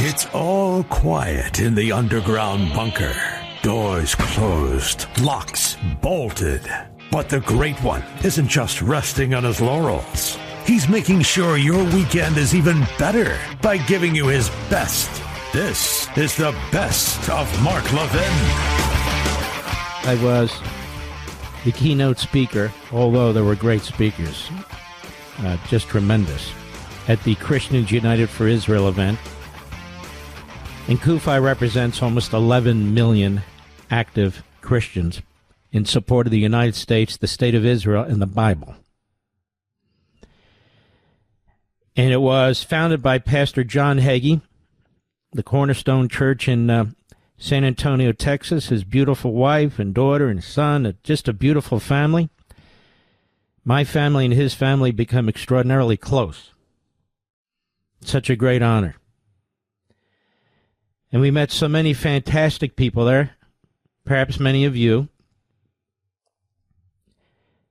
It's all quiet in the underground bunker. Doors closed, locks bolted. But the Great One isn't just resting on his laurels. He's making sure your weekend is even better by giving you his best. This is the best of Mark Levin. I was the keynote speaker, although there were great speakers, just tremendous, at the Christians United for Israel event. And Kufi represents almost 11 million active Christians in support of the United States, the State of Israel, and the Bible. And it was founded by Pastor John Hagee, the Cornerstone Church in San Antonio, Texas, his beautiful wife and daughter and son, just a beautiful family. My family and his family become extraordinarily close. Such a great honor. And we met so many fantastic people there, perhaps many of you.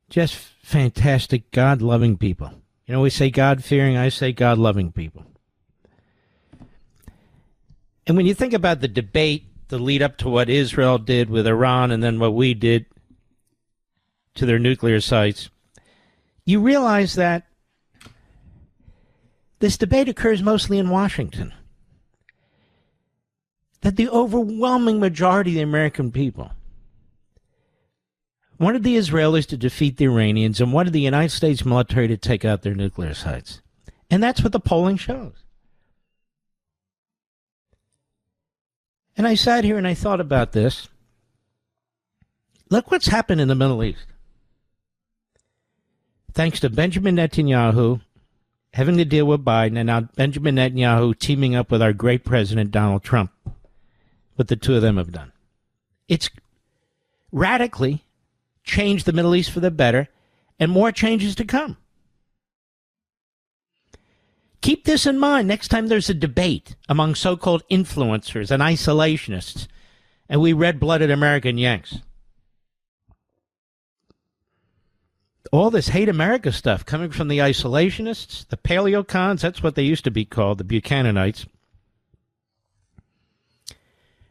Just fantastic, God-loving people. You know, we say God-fearing, I say God-loving people. And when you think about the debate, the lead up to what Israel did with Iran and then what we did to their nuclear sites, you realize that this debate occurs mostly in Washington. That the overwhelming majority of the American people wanted the Israelis to defeat the Iranians and wanted the United States military to take out their nuclear sites. And that's what the polling shows. And I sat here and I thought about this. Look what's happened in the Middle East. Thanks to Benjamin Netanyahu having to deal with Biden and now Benjamin Netanyahu teaming up with our great president, Donald Trump. What the two of them have done. It's radically changed the Middle East for the better, and more changes to come. Keep this in mind next time there's a debate among so-called influencers and isolationists, and we red-blooded American Yanks. All this hate America stuff coming from the isolationists, the paleocons, that's what they used to be called, the Buchananites,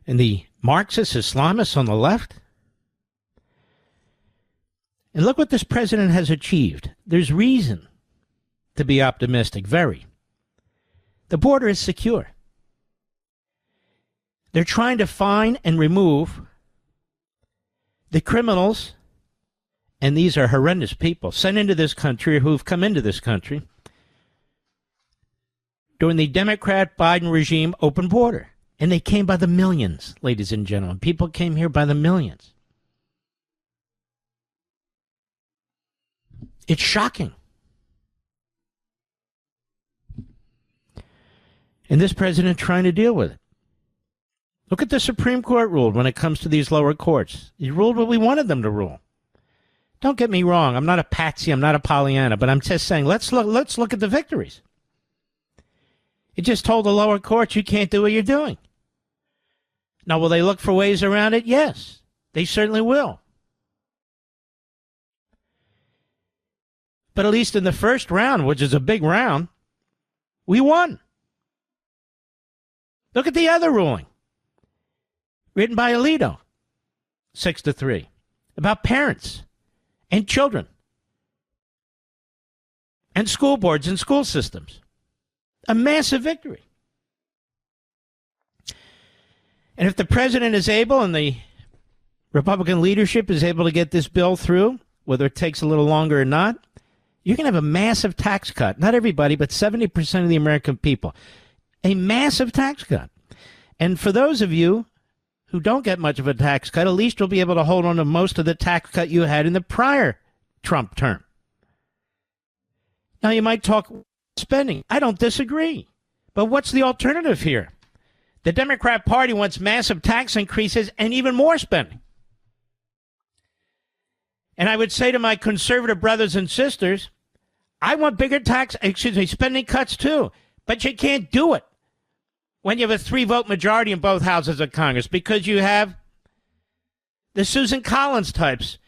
and the Marxist-Islamists on the left. And look what this president has achieved. There's reason to be optimistic, very. The border is secure. They're trying to find and remove the criminals, and these are horrendous people, sent into this country, who've come into this country during the Democrat-Biden regime open border. And they came by the millions, ladies and gentlemen. People came here by the millions. It's shocking. And this president trying to deal with it. Look at the Supreme Court ruled when it comes to these lower courts. He ruled what we wanted them to rule. Don't get me wrong. I'm not a patsy. I'm not a Pollyanna. But I'm just saying, let's look at the victories. It just told the lower courts you can't do what you're doing. Now, will they look for ways around it? Yes, they certainly will. But at least in the first round, which is a big round, we won. Look at the other ruling, written by Alito, 6-3, about parents and children and school boards and school systems. A massive victory. And if the president is able and the Republican leadership is able to get this bill through, whether it takes a little longer or not, you're going to have a massive tax cut. Not everybody, but 70% of the American people. A massive tax cut. And for those of you who don't get much of a tax cut, at least you'll be able to hold on to most of the tax cut you had in the prior Trump term. Now, you might talk spending. I don't disagree. But what's the alternative here? The Democrat Party wants massive tax increases and even more spending. And I would say to my conservative brothers and sisters, I want bigger spending cuts too. But you can't do it when you have a 3-vote majority in both houses of Congress, because you have the Susan Collins types,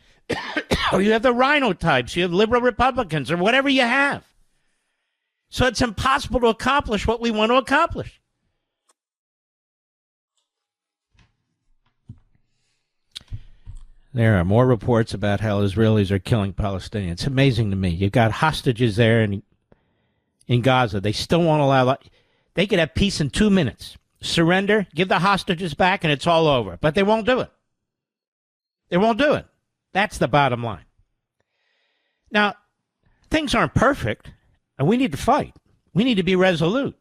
or you have the Rhino types, you have liberal Republicans, or whatever you have. So it's impossible to accomplish what we want to accomplish. There are more reports about how Israelis are killing Palestinians. It's amazing to me. You've got hostages there in Gaza. They still won't allow. They could have peace in 2 minutes. Surrender, give the hostages back, and it's all over. But they won't do it. They won't do it. That's the bottom line. Now, things aren't perfect, and we need to fight. We need to be resolute.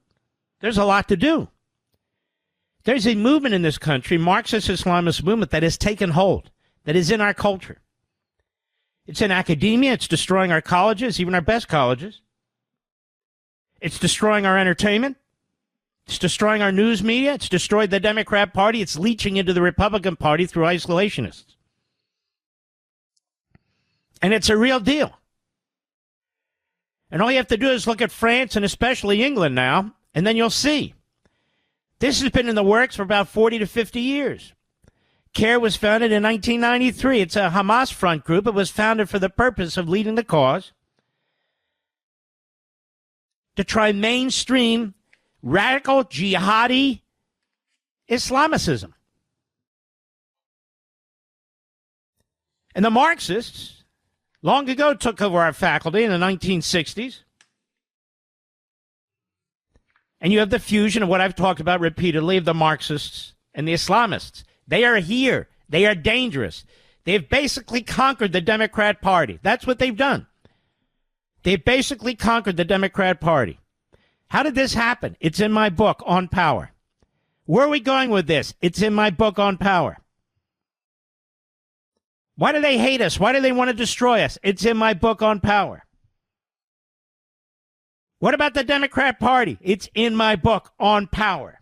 There's a lot to do. There's a movement in this country, Marxist-Islamist movement, that has taken hold, that is in our culture. It's in academia. It's destroying our colleges, even our best colleges. It's destroying our entertainment. It's destroying our news media. It's destroyed the Democrat Party. It's leaching into the Republican Party through isolationists. And it's a real deal. And all you have to do is look at France and especially England now, and then you'll see. This has been in the works for about 40 to 50 years. CARE was founded in 1993. It's a Hamas front group. It was founded for the purpose of leading the cause to try mainstream radical jihadi Islamicism. And the Marxists long ago took over our faculty in the 1960s. And you have the fusion of what I've talked about repeatedly of the Marxists and the Islamists. They are here. They are dangerous. They've basically conquered the Democrat Party. That's what they've done. They've basically conquered the Democrat Party. How did this happen? It's in my book, On Power. Where are we going with this? It's in my book, On Power. Why do they hate us? Why do they want to destroy us? It's in my book, On Power. What about the Democrat Party? It's in my book, On Power.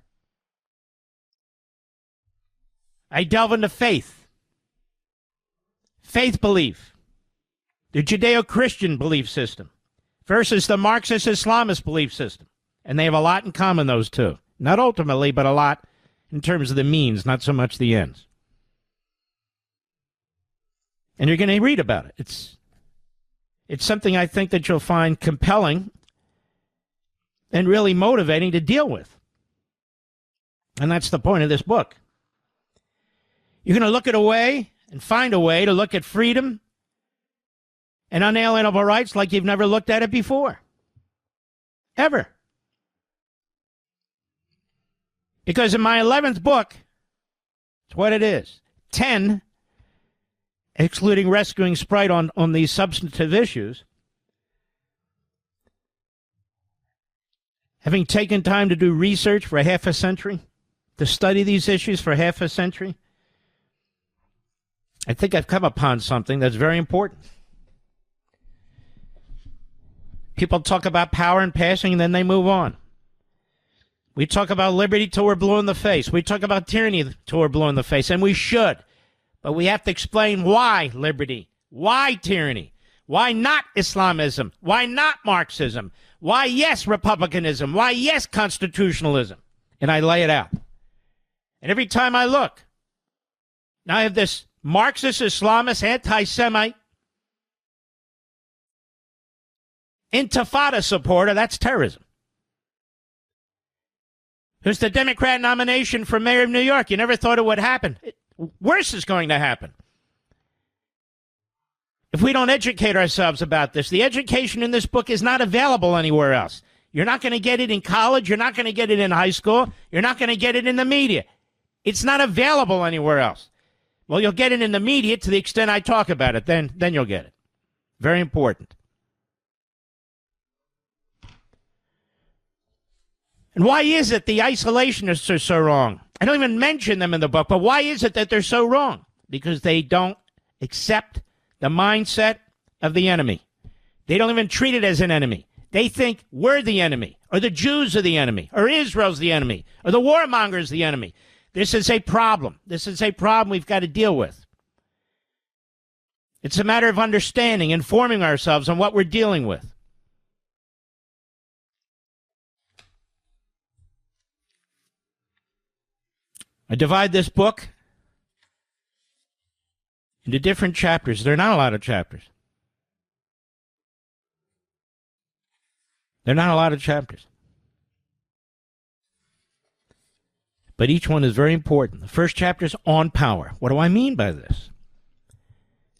I delve into faith belief, the Judeo-Christian belief system versus the Marxist-Islamist belief system. And they have a lot in common, those two. Not ultimately, but a lot in terms of the means, not so much the ends. And you're going to read about it. It's something I think that you'll find compelling and really motivating to deal with. And that's the point of this book. You're going to look at a way and find a way to look at freedom and unalienable rights like you've never looked at it before. Ever. Because in my 11th book, it's what it is. 10, excluding rescuing Sprite on these substantive issues, having taken time to do research for half a century, to study these issues for half a century, I think I've come upon something that's very important. People talk about power and passing, and then they move on. We talk about liberty till we're blue in the face. We talk about tyranny till we're blue in the face, and we should. But we have to explain why liberty, why tyranny, why not Islamism, why not Marxism, why yes republicanism, why yes constitutionalism. And I lay it out. And every time I look, now I have this Marxist, Islamist, anti-Semite, intifada supporter, that's terrorism. There's the Democrat nomination for mayor of New York. You never thought it would happen. Worse is going to happen. If we don't educate ourselves about this, the education in this book is not available anywhere else. You're not going to get it in college. You're not going to get it in high school. You're not going to get it in the media. It's not available anywhere else. Well, you'll get it in the media to the extent I talk about it. Then you'll get it. Very important. And why is it the isolationists are so wrong? I don't even mention them in the book, but why is it that they're so wrong? Because they don't accept the mindset of the enemy. They don't even treat it as an enemy. They think we're the enemy, or the Jews are the enemy, or Israel's the enemy, or the warmonger's the enemy. This is a problem. This is a problem we've got to deal with. It's a matter of understanding, informing ourselves on what we're dealing with. I divide this book into different chapters. There are not a lot of chapters. There are not a lot of chapters. But each one is very important. The first chapter is on power. What do I mean by this?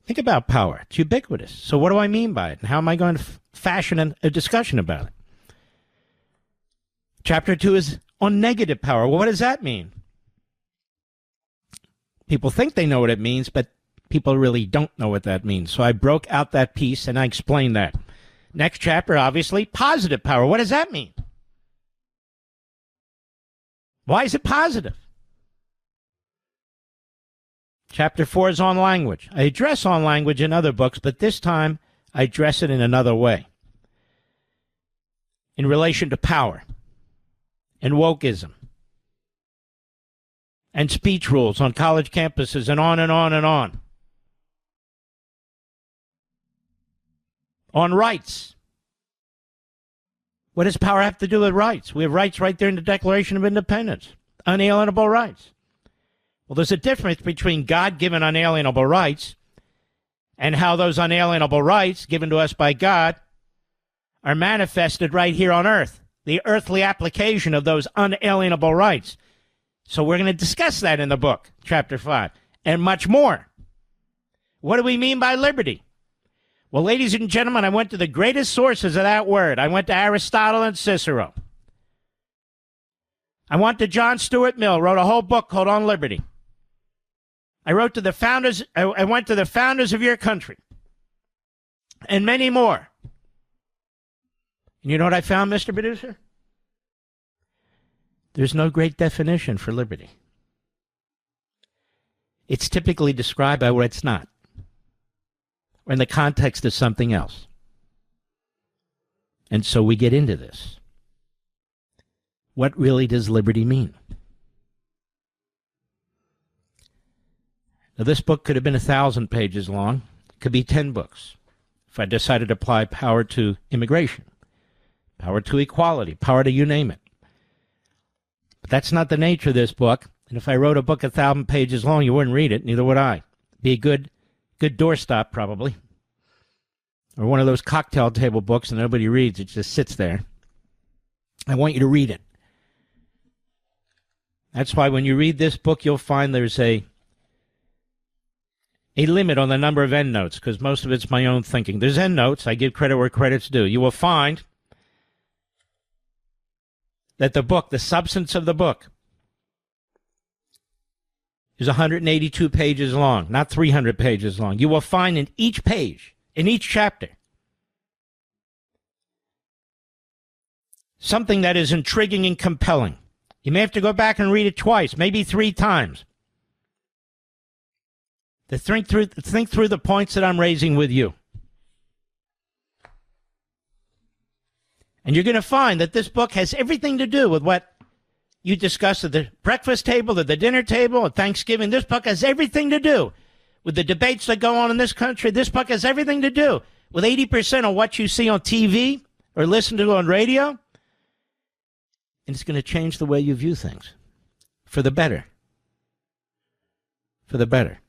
Think about power. It's ubiquitous. So what do I mean by it? And how am I going to fashion a discussion about it? Chapter 2 is on negative power. Well, what does that mean? People think they know what it means, but people really don't know what that means. So I broke out that piece and I explained that. Next chapter, obviously, positive power. What does that mean? Why is it positive? Chapter 4 is on language. I address on language in other books, but this time I address it in another way. In relation to power and wokeism and speech rules on college campuses and on and on and on. On rights. What does power have to do with rights? We have rights right there in the Declaration of Independence. Unalienable rights. Well, there's a difference between God-given unalienable rights and how those unalienable rights given to us by God are manifested right here on earth. The earthly application of those unalienable rights. So we're going to discuss that in the book, chapter 5, and much more. What do we mean by liberty? Well, ladies and gentlemen, I went to the greatest sources of that word. I went to Aristotle and Cicero. I went to John Stuart Mill, wrote a whole book called On Liberty. I wrote to the founders, I went to the founders of your country, and many more. And you know what I found, Mr. Producer? There's no great definition for liberty. It's typically described by what it's not, or in the context of something else. And so we get into this. What really does liberty mean? Now, this book could have been 1,000 pages long. It could be 10 books. If I decided to apply power to immigration, power to equality, power to you name it. But that's not the nature of this book. And if I wrote a book 1,000 pages long, you wouldn't read it. Neither would I. Be a good doorstop, probably. Or one of those cocktail table books and nobody reads. It just sits there. I want you to read it. That's why when you read this book, you'll find there's a limit on the number of endnotes, because most of it's my own thinking. There's endnotes. I give credit where credit's due. You will find that the book, the substance of the book, is 182 pages long, not 300 pages long. You will find in each page, in each chapter, something that is intriguing and compelling. You may have to go back and read it twice, maybe 3 times, to think through the points that I'm raising with you. And you're going to find that this book has everything to do with what you discussed at the breakfast table, at the dinner table, at Thanksgiving. This book has everything to do with the debates that go on in this country. This book has everything to do with 80% of what you see on TV or listen to on radio. And it's going to change the way you view things for the better. For the better.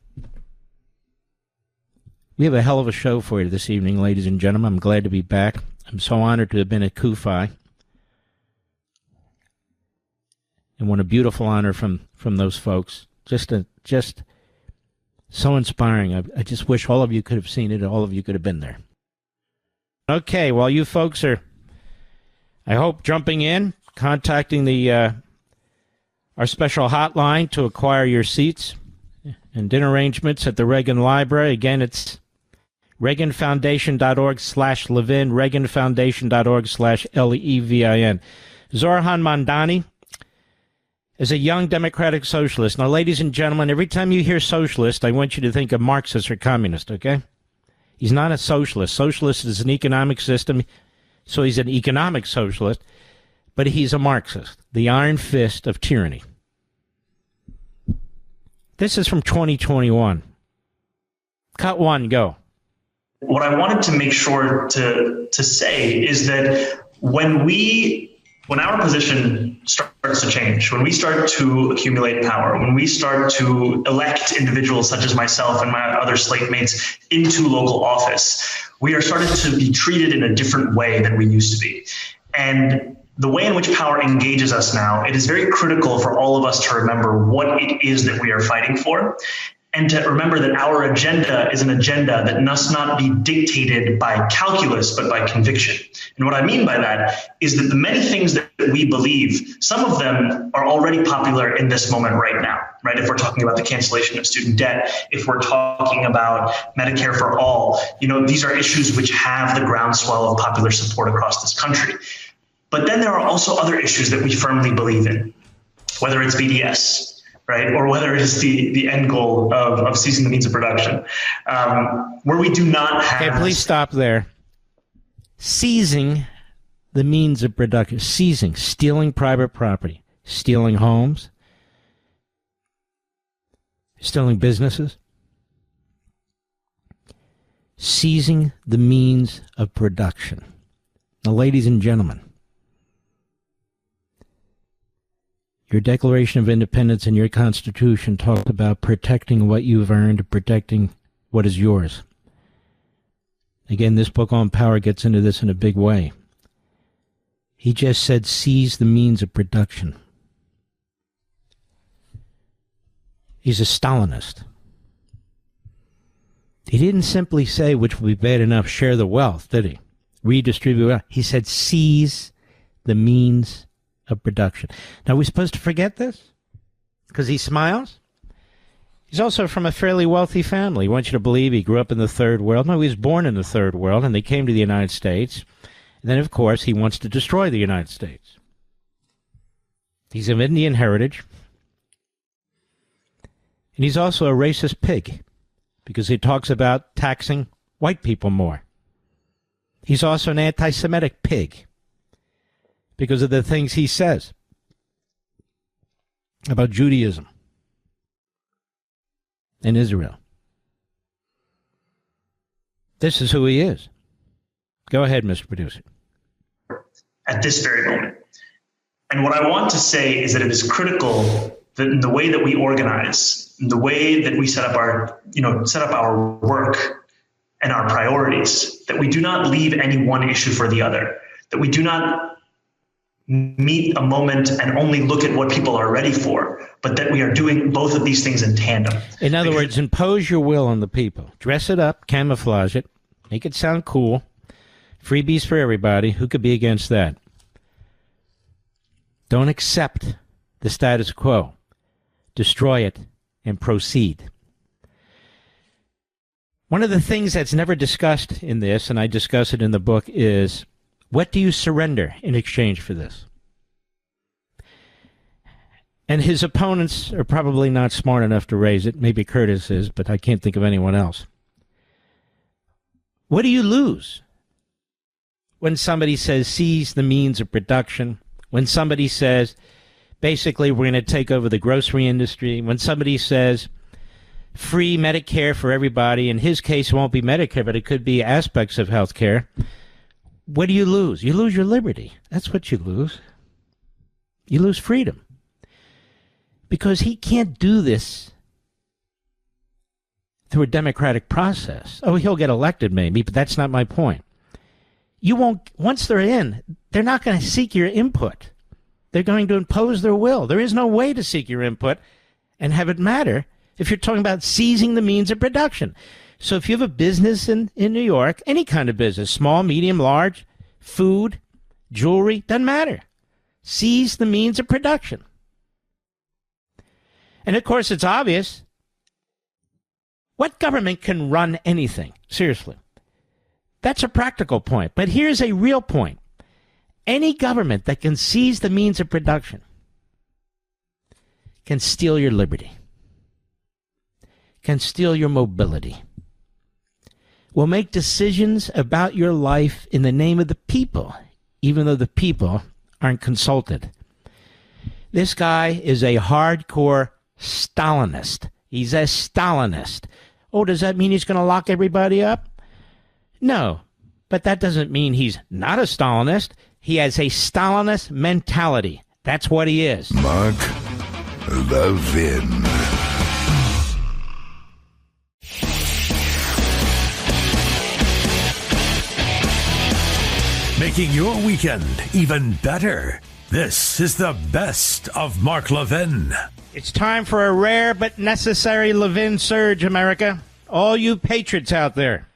We have a hell of a show for you this evening, ladies and gentlemen. I'm glad to be back. I'm so honored to have been at Kufi. And what a beautiful honor from those folks. Just so inspiring. I just wish all of you could have seen it. All of you could have been there. Okay, while you folks are, I hope, jumping in, contacting the our special hotline to acquire your seats and dinner arrangements at the Reagan Library. Again, it's ReaganFoundation.org/Levin, ReaganFoundation.org/Levin. Zorhan Mandani is a young democratic socialist. Now, ladies and gentlemen, every time you hear socialist, I want you to think of Marxist or communist, okay? He's not a socialist. Socialist is an economic system, so he's an economic socialist, but he's a Marxist, the iron fist of tyranny. This is from 2021. Cut 1, go. What I wanted to make sure to say is that when our position starts to change, when we start to accumulate power, when we start to elect individuals such as myself and my other slate mates into local office, we are starting to be treated in a different way than we used to be. And the way in which power engages us now, it is very critical for all of us to remember what it is that we are fighting for. and to remember that our agenda is an agenda that must not be dictated by calculus, but by conviction. And what I mean by that is that the many things that we believe, some of them are already popular in this moment right now, right? If we're talking about the cancellation of student debt, if we're talking about Medicare for all, these are issues which have the groundswell of popular support across this country. But then there are also other issues that we firmly believe in, whether it's BDS, right, or whether it is the end goal of ceasing the means of production, where we do not have... Okay, please stop there. Seizing the means of production, seizing, stealing private property, stealing homes, stealing businesses, seizing the means of production. Now, ladies and gentlemen, your Declaration of Independence and your Constitution talked about protecting what you've earned, protecting what is yours. Again, this book on power gets into this in a big way. He just said, seize the means of production. He's a Stalinist. He didn't simply say, which would be bad enough, share the wealth, did he? Redistribute wealth. He said, seize the means of production. Now, are we supposed to forget this? Because he smiles? He's also from a fairly wealthy family. He wants you to believe he grew up in the third world. No, he was born in the third world, and they came to the United States. And then, of course, he wants to destroy the United States. He's of Indian heritage. And he's also a racist pig, because he talks about taxing white people more. He's also an anti-Semitic pig, because of the things he says about Judaism and Israel. This is who he is. Go ahead, Mr. Producer. At this very moment. And what I want to say is that it is critical that in the way that we organize, in the way that we set up our work and our priorities, that we do not leave any one issue for the other, that we do not meet a moment and only look at what people are ready for, but that we are doing both of these things in tandem. In other words, impose your will on the people. Dress it up, camouflage it, make it sound cool. Freebies for everybody. Who could be against that? Don't accept the status quo. Destroy it and proceed. One of the things that's never discussed in this, and I discuss it in the book, is what do you surrender in exchange for this? And his opponents are probably not smart enough to raise it. Maybe Curtis is, but I can't think of anyone else. What do you lose when somebody says seize the means of production? When somebody says basically we're going to take over the grocery industry? When somebody says free Medicare for everybody? In his case, it won't be Medicare, but it could be aspects of health care. What do you lose? You lose your liberty. That's what you lose. You lose freedom. Because he can't do this through a democratic process. Oh, he'll get elected maybe, but that's not my point. You won't, once they're in, they're not going to seek your input. They're going to impose their will. There is no way to seek your input and have it matter if you're talking about seizing the means of production. So if you have a business in New York, any kind of business, small, medium, large, food, jewelry, doesn't matter. Seize the means of production. And of course, it's obvious. What government can run anything? Seriously. That's a practical point. But here's a real point. Any government that can seize the means of production can steal your liberty, can steal your mobility, will make decisions about your life in the name of the people, even though the people aren't consulted. This guy is a hardcore Stalinist. He's a Stalinist. Oh, does that mean he's going to lock everybody up? No, but that doesn't mean he's not a Stalinist. He has a Stalinist mentality. That's what he is. Mark Levin. Making your weekend even better. This is the best of Mark Levin. It's time for a rare but necessary Levin surge, America. All you patriots out there.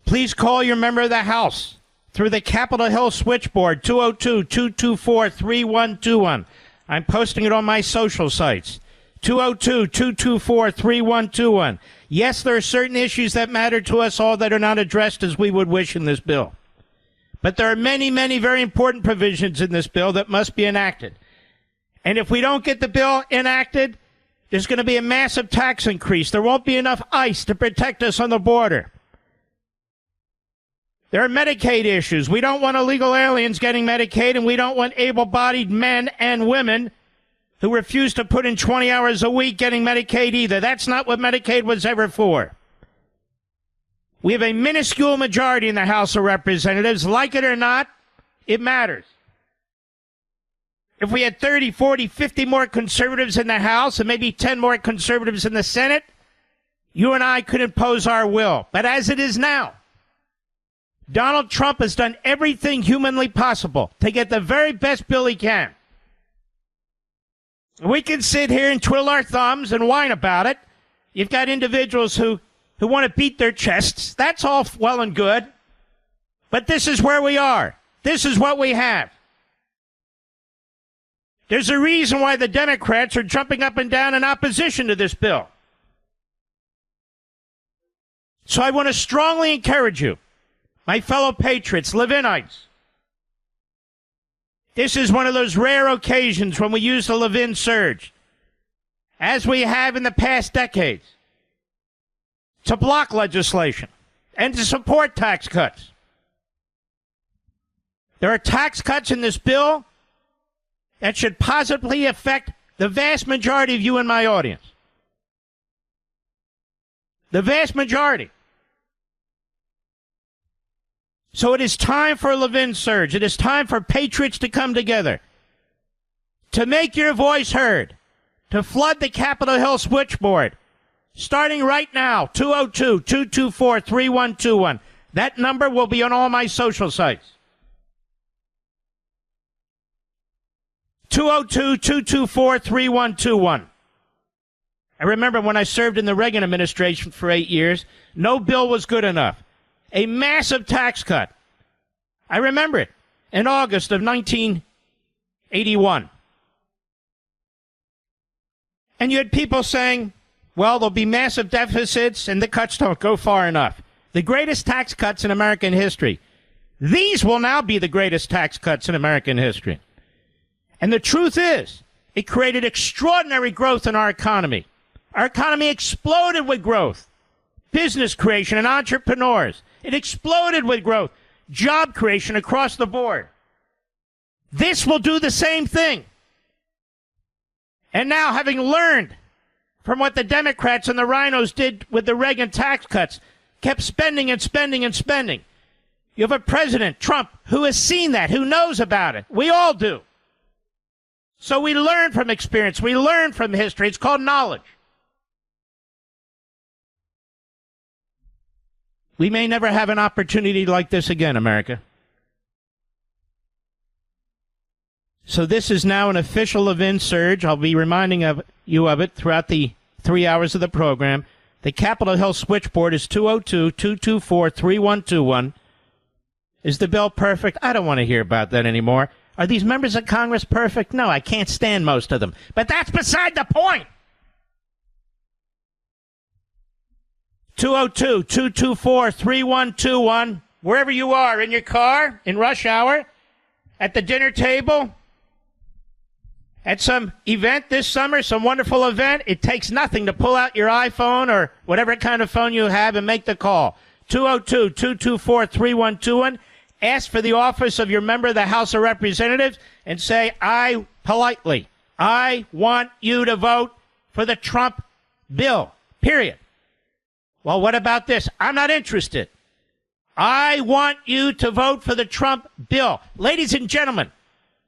Please call your member of the House through the Capitol Hill switchboard, 202-224-3121. I'm posting it on my social sites. 202-224-3121. Yes, there are certain issues that matter to us all that are not addressed as we would wish in this bill. But there are many, many very important provisions in this bill that must be enacted. And if we don't get the bill enacted, there's going to be a massive tax increase. There won't be enough ICE to protect us on the border. There are Medicaid issues. We don't want illegal aliens getting Medicaid, and we don't want able-bodied men and women who refuse to put in 20 hours a week getting Medicaid either. That's not what Medicaid was ever for. We have a minuscule majority in the House of Representatives. Like it or not, it matters. If we had 30, 40, 50 more conservatives in the House and maybe 10 more conservatives in the Senate, you and I could impose our will. But as it is now, Donald Trump has done everything humanly possible to get the very best bill he can. We can sit here and twiddle our thumbs and whine about it. You've got individuals who want to beat their chests. That's all well and good. But this is where we are. This is what we have. There's a reason why the Democrats are jumping up and down in opposition to this bill. So I want to strongly encourage you, my fellow patriots, Levinites. This is one of those rare occasions when we use the Levin surge, as we have in the past decades, to block legislation and to support tax cuts. There are tax cuts in this bill that should positively affect the vast majority of you in my audience. The vast majority. So it is time for a Levin surge. It is time for patriots to come together, to make your voice heard, to flood the Capitol Hill switchboard, starting right now, 202-224-3121. That number will be on all my social sites. 202-224-3121. I remember when I served in the Reagan administration for 8 years, no bill was good enough. A massive tax cut. I remember it in August of 1981. And you had people saying, well, there'll be massive deficits and the cuts don't go far enough. The greatest tax cuts in American history. These will now be the greatest tax cuts in American history. And the truth is, it created extraordinary growth in our economy. Our economy exploded with growth. Business creation and entrepreneurs. It exploded with growth. Job creation across the board. This will do the same thing. And now, having learned from what the Democrats and the rhinos did with the Reagan tax cuts, kept spending and spending and spending. You have a president, Trump, who has seen that, who knows about it. We all do. So we learn from experience. We learn from history. It's called knowledge. We may never have an opportunity like this again, America. So this is now an official Levin surge. I'll be reminding you of it throughout the 3 hours of the program. The Capitol Hill switchboard is 202-224-3121. Is the bill perfect? I don't want to hear about that anymore. Are these members of Congress perfect? No, I can't stand most of them. But that's beside the point. 202-224-3121. Wherever you are, in your car, in rush hour, at the dinner table, at some event this summer, some wonderful event, it takes nothing to pull out your iPhone or whatever kind of phone you have and make the call. 202-224-3121. Ask for the office of your member of the House of Representatives and say, I want you to vote for the Trump bill, period. Well, what about this? I'm not interested. I want you to vote for the Trump bill. Ladies and gentlemen,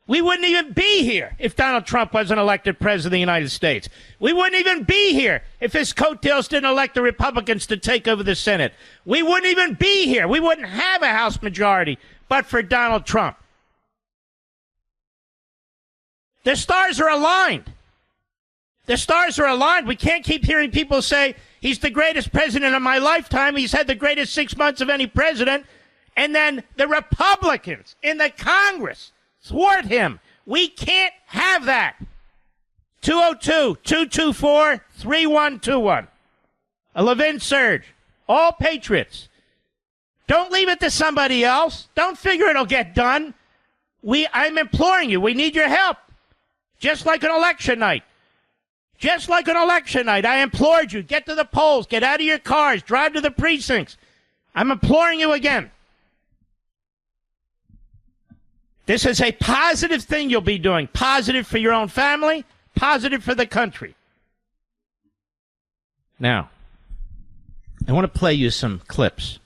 we wouldn't even be here if Donald Trump wasn't elected president of the United States. We wouldn't even be here if his coattails didn't elect the Republicans to take over the Senate. We wouldn't even be here. We wouldn't have a House majority but for Donald Trump. The stars are aligned. The stars are aligned. We can't keep hearing people say, he's the greatest president of my lifetime. He's had the greatest 6 months of any president. And then the Republicans in the Congress thwart him. We can't have that. 202-224-3121. A Levin Surge. All patriots. Don't leave it to somebody else. Don't figure it'll get done. I'm imploring you. We need your help. Just like an election night. Just like an election night. I implored you. Get to the polls. Get out of your cars. Drive to the precincts. I'm imploring you again. This is a positive thing you'll be doing. Positive for your own family. Positive for the country. Now, I want to play you some clips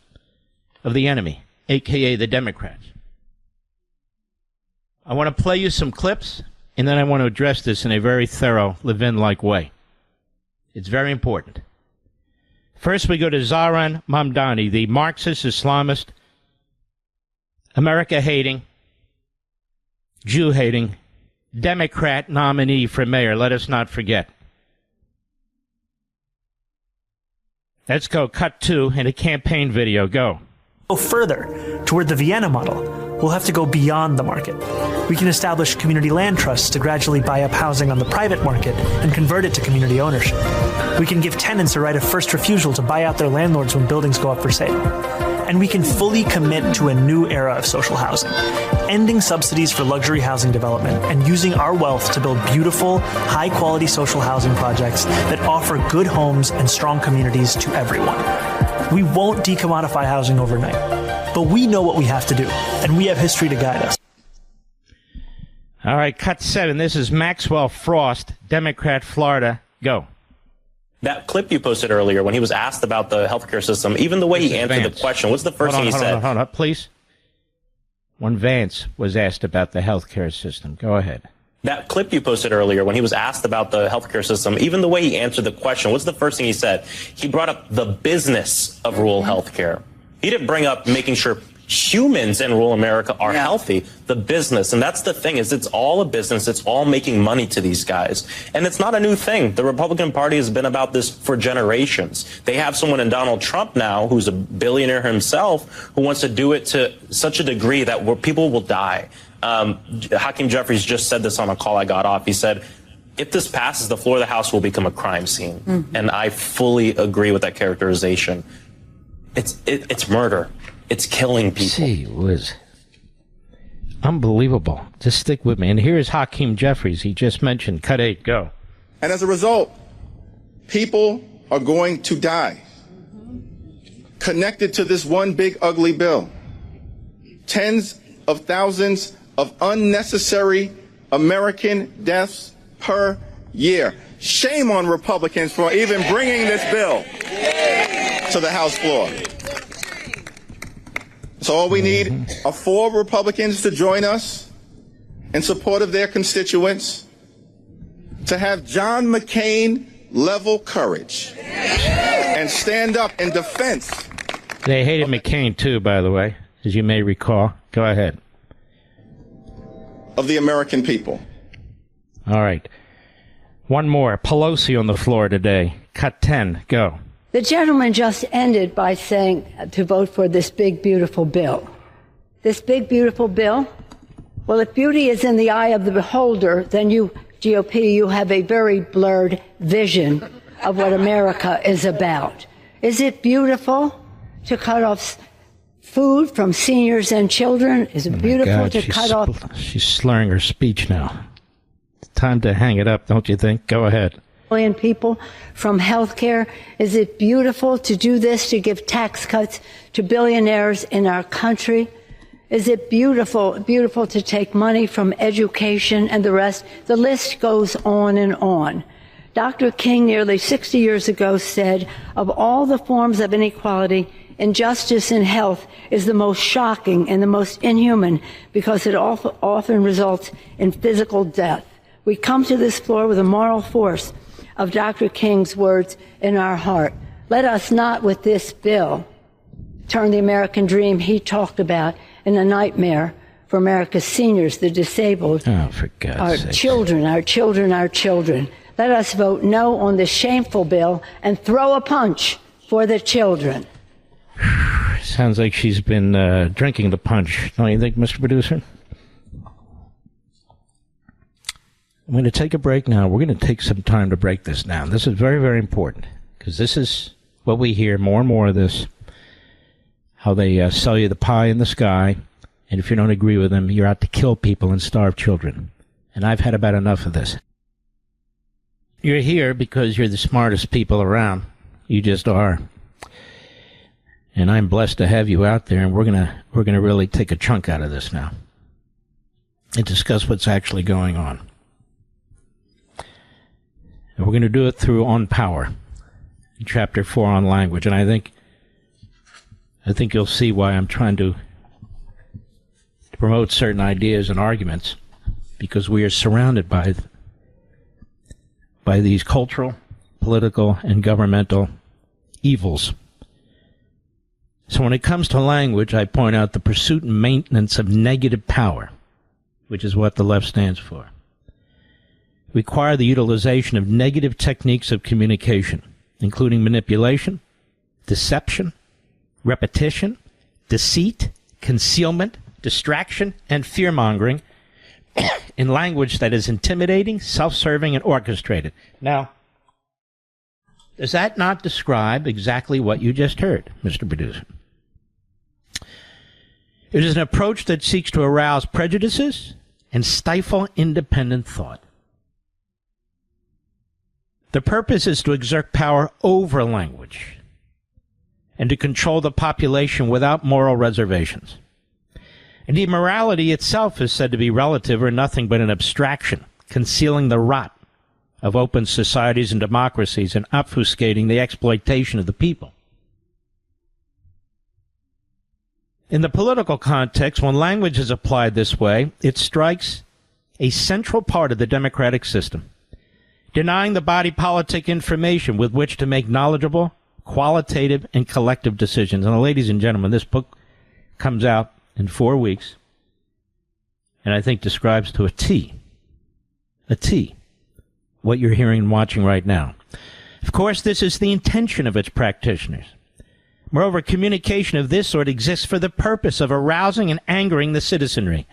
of the enemy, a.k.a. the Democrats. I want to play you some clips, and then I want to address this in a very thorough, Levin-like way. It's very important. First, we go to Zohran Mamdani, the Marxist-Islamist, America-hating, Jew-hating, Democrat nominee for mayor. Let us not forget. Let's go. Cut 2 in a campaign video. Go. Go further toward the Vienna model. We'll have to go beyond the market. We can establish community land trusts to gradually buy up housing on the private market and convert it to community ownership. We can give tenants a right of first refusal to buy out their landlords when buildings go up for sale. And we can fully commit to a new era of social housing, ending subsidies for luxury housing development and using our wealth to build beautiful, high-quality social housing projects that offer good homes and strong communities to everyone. We won't decommodify housing overnight, but we know what we have to do, and we have history to guide us. All right, cut 7. This is Maxwell Frost, Democrat, Florida. Go. That clip you posted earlier when he was asked about the healthcare system, even the way he answered the question, what's the first thing he said? Hold on, please. When Vance was asked about the healthcare system. Go ahead. That clip you posted earlier when he was asked about the healthcare system, even the way he answered the question, what's the first thing he said? He brought up the business of rural healthcare. He didn't bring up making sure humans in rural America are healthy, the business. And that's the thing, is it's all a business. It's all making money to these guys. And it's not a new thing. The Republican Party has been about this for generations. They have someone in Donald Trump now who's a billionaire himself who wants to do it to such a degree that people will die. Hakeem Jeffries just said this on a call I got off. He said, if this passes, the floor of the House will become a crime scene. Mm-hmm. And I fully agree with that characterization. It's murder. It's killing people. Gee whiz. Unbelievable. Just stick with me. And here's Hakeem Jeffries. He just mentioned. Cut 8. Go. And as a result, people are going to die. Connected to this one big ugly bill. Tens of thousands of unnecessary American deaths per year. Shame on Republicans for even bringing this bill to the House floor. So all we need are 4 Republicans to join us in support of their constituents, to have John McCain level courage and stand up in defense. They hated McCain too, by the way, as you may recall. Go ahead. Of the American people. All right. One more. Pelosi on the floor today. Cut 10. Go. The gentleman just ended by saying to vote for this big, beautiful bill. This big, beautiful bill? Well, if beauty is in the eye of the beholder, then you, GOP, you have a very blurred vision of what America is about. Is it beautiful to cut off food from seniors and children? Is it beautiful to cut off... She's slurring her speech now. It's time to hang it up, don't you think? Go ahead. Million people from health care. Is it beautiful to do this, to give tax cuts to billionaires in our country? Is it beautiful to take money from education and the rest? The list goes on and on. Dr. King nearly 60 years ago said, of all the forms of inequality, injustice in health is the most shocking and the most inhuman because it often results in physical death. We come to this floor with a moral force of Dr. King's words in our heart. Let us not, with this bill, turn the American dream he talked about in a nightmare for America's seniors, the disabled, Oh, for God's our sake. children, our children, our children. Let us vote no on this shameful bill and throw a punch for the children. Sounds like she's been drinking the punch, don't you think, Mr. Producer? I'm going to take a break now. We're going to take some time to break this down. This is very, very important, because this is what we hear more and more of this, how they sell you the pie in the sky, and if you don't agree with them, you're out to kill people and starve children. And I've had about enough of this. You're here because you're the smartest people around. You just are. And I'm blessed to have you out there, and we're gonna really take a chunk out of this now and discuss what's actually going on. And we're going to do it through On Power, Chapter 4 on language. And I think you'll see why I'm trying to promote certain ideas and arguments, because we are surrounded by these cultural, political, and governmental evils. So when it comes to language, I point out the pursuit and maintenance of negative power, which is what the left stands for, require the utilization of negative techniques of communication, including manipulation, deception, repetition, deceit, concealment, distraction, and fear-mongering in language that is intimidating, self-serving, and orchestrated. Now, does that not describe exactly what you just heard, Mr. Producer? It is an approach that seeks to arouse prejudices and stifle independent thought. The purpose is to exert power over language and to control the population without moral reservations. Indeed, morality itself is said to be relative or nothing but an abstraction, concealing the rot of open societies and democracies and obfuscating the exploitation of the people. In the political context, when language is applied this way, it strikes a central part of the democratic system, denying the body politic information with which to make knowledgeable, qualitative, and collective decisions. And ladies and gentlemen, this book comes out in 4 weeks, and I think describes to a T, what you're hearing and watching right now. Of course, this is the intention of its practitioners. Moreover, communication of this sort exists for the purpose of arousing and angering the citizenry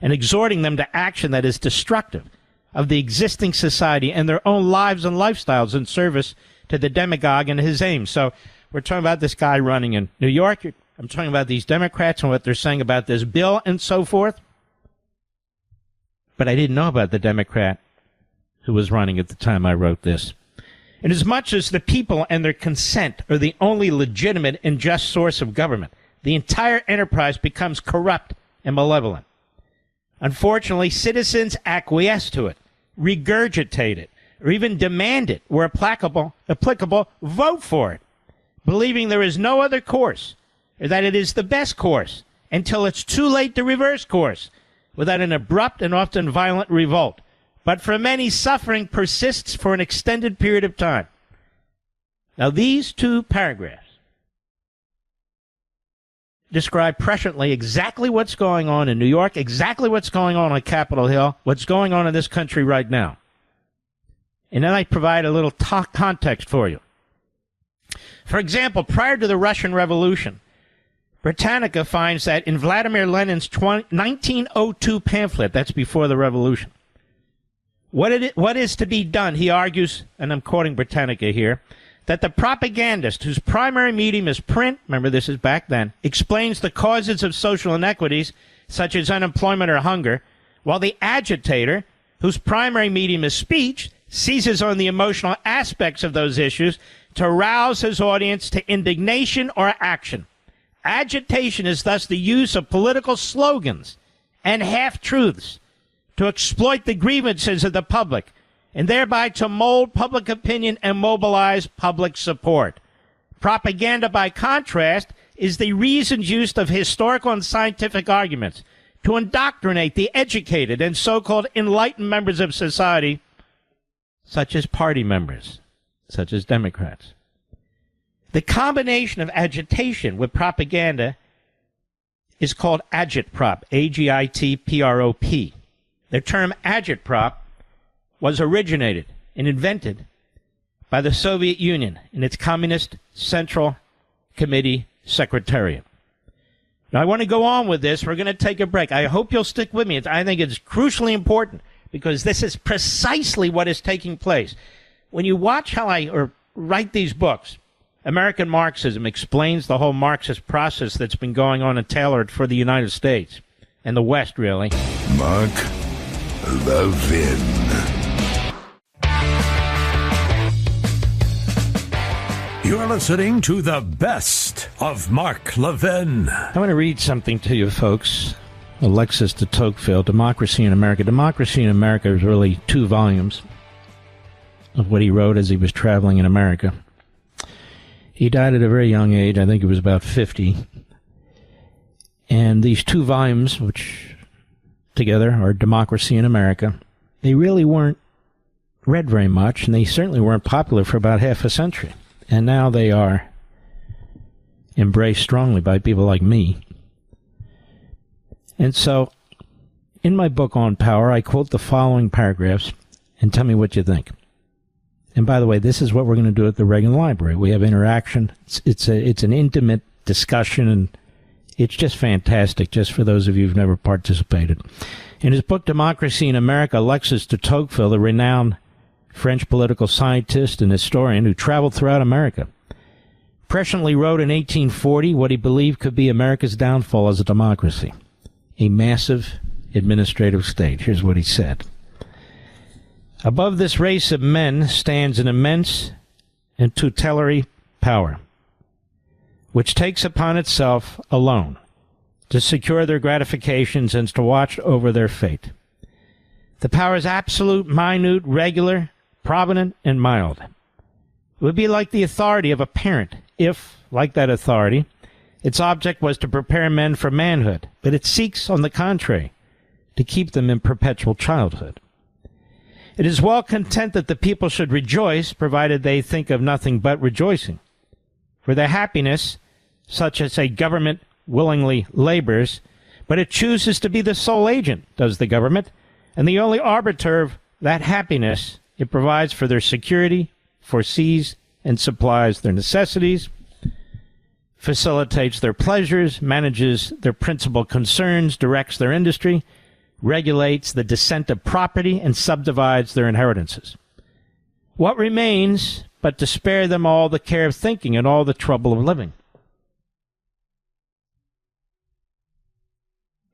and exhorting them to action that is destructive of the existing society and their own lives and lifestyles in service to the demagogue and his aims. So we're talking about this guy running in New York. I'm talking about these Democrats and what they're saying about this bill and so forth. But I didn't know about the Democrat who was running at the time I wrote this. Inasmuch as the people and their consent are the only legitimate and just source of government, the entire enterprise becomes corrupt and malevolent. Unfortunately, citizens acquiesce to it, regurgitate it, or even demand it where applicable, vote for it, believing there is no other course, or that it is the best course, until it's too late to reverse course, without an abrupt and often violent revolt. But for many, suffering persists for an extended period of time. Now, these two paragraphs describe presciently exactly what's going on in New York, exactly what's going on Capitol Hill, what's going on in this country right now. And then I provide a little context for you. For example, prior to the Russian Revolution, Britannica finds that in Vladimir Lenin's 1902 pamphlet, that's before the revolution, what is to be done, he argues, and I'm quoting Britannica here, that the propagandist, whose primary medium is print, remember this is back then, explains the causes of social inequities, such as unemployment or hunger, while the agitator, whose primary medium is speech, seizes on the emotional aspects of those issues to rouse his audience to indignation or action. Agitation is thus the use of political slogans and half-truths to exploit the grievances of the public, and thereby to mold public opinion and mobilize public support. Propaganda, by contrast, is the reasoned use of historical and scientific arguments to indoctrinate the educated and so-called enlightened members of society, such as party members, such as Democrats. The combination of agitation with propaganda is called agitprop, agitprop. The term agitprop was originated and invented by the Soviet Union in its Communist Central Committee Secretariat. Now, I want to go on with this. We're going to take a break. I hope you'll stick with me. I think it's crucially important because this is precisely what is taking place. When you watch how I write these books, American Marxism explains the whole Marxist process that's been going on and tailored for the United States and the West, really. Mark Levin. You're listening to the best of Mark Levin. I want to read something to you, folks. Alexis de Tocqueville, Democracy in America. Democracy in America is really 2 volumes of what he wrote as he was traveling in America. He died at a very young age. I think he was about 50. And these 2 volumes, which together are Democracy in America, they really weren't read very much, and they certainly weren't popular for about half a century. And now they are embraced strongly by people like me. And so, in my book on power, I quote the following paragraphs, and tell me what you think. And by the way, this is what we're going to do at the Reagan Library. We have interaction. It's an intimate discussion, and it's just fantastic, just for those of you who've never participated. In his book, Democracy in America, Alexis de Tocqueville, the renowned French political scientist and historian who traveled throughout America, presciently wrote in 1840 what he believed could be America's downfall as a democracy, a massive administrative state. Here's what he said. Above this race of men stands an immense and tutelary power, which takes upon itself alone to secure their gratifications and to watch over their fate. The power is absolute, minute, regular, provident, and mild. It would be like the authority of a parent if, like that authority, its object was to prepare men for manhood, but it seeks, on the contrary, to keep them in perpetual childhood. It is well content that the people should rejoice, provided they think of nothing but rejoicing. For their happiness, such as a government willingly labors, but it chooses to be the sole agent, does the government, and the only arbiter of that happiness. It provides for their security, foresees and supplies their necessities, facilitates their pleasures, manages their principal concerns, directs their industry, regulates the descent of property, and subdivides their inheritances. What remains but to spare them all the care of thinking and all the trouble of living?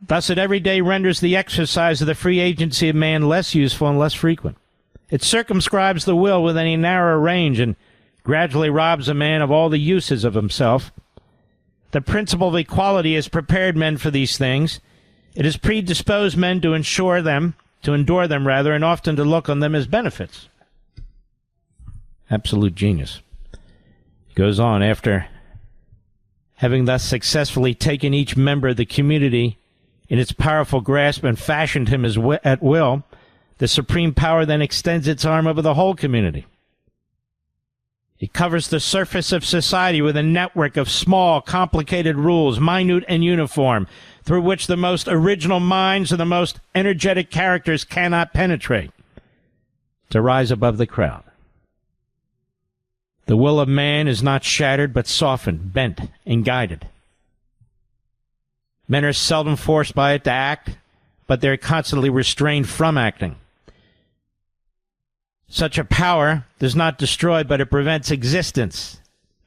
Thus it every day renders the exercise of the free agency of man less useful and less frequent. It circumscribes the will within a narrower range and gradually robs a man of all the uses of himself. The principle of equality has prepared men for these things. It has predisposed men to endure them, and often to look on them as benefits. Absolute genius. Goes on, after having thus successfully taken each member of the community in its powerful grasp and fashioned him at will, the supreme power then extends its arm over the whole community. It covers the surface of society with a network of small, complicated rules, minute and uniform, through which the most original minds and the most energetic characters cannot penetrate, to rise above the crowd. The will of man is not shattered, but softened, bent, and guided. Men are seldom forced by it to act, but they're constantly restrained from acting. Such a power does not destroy, but it prevents existence,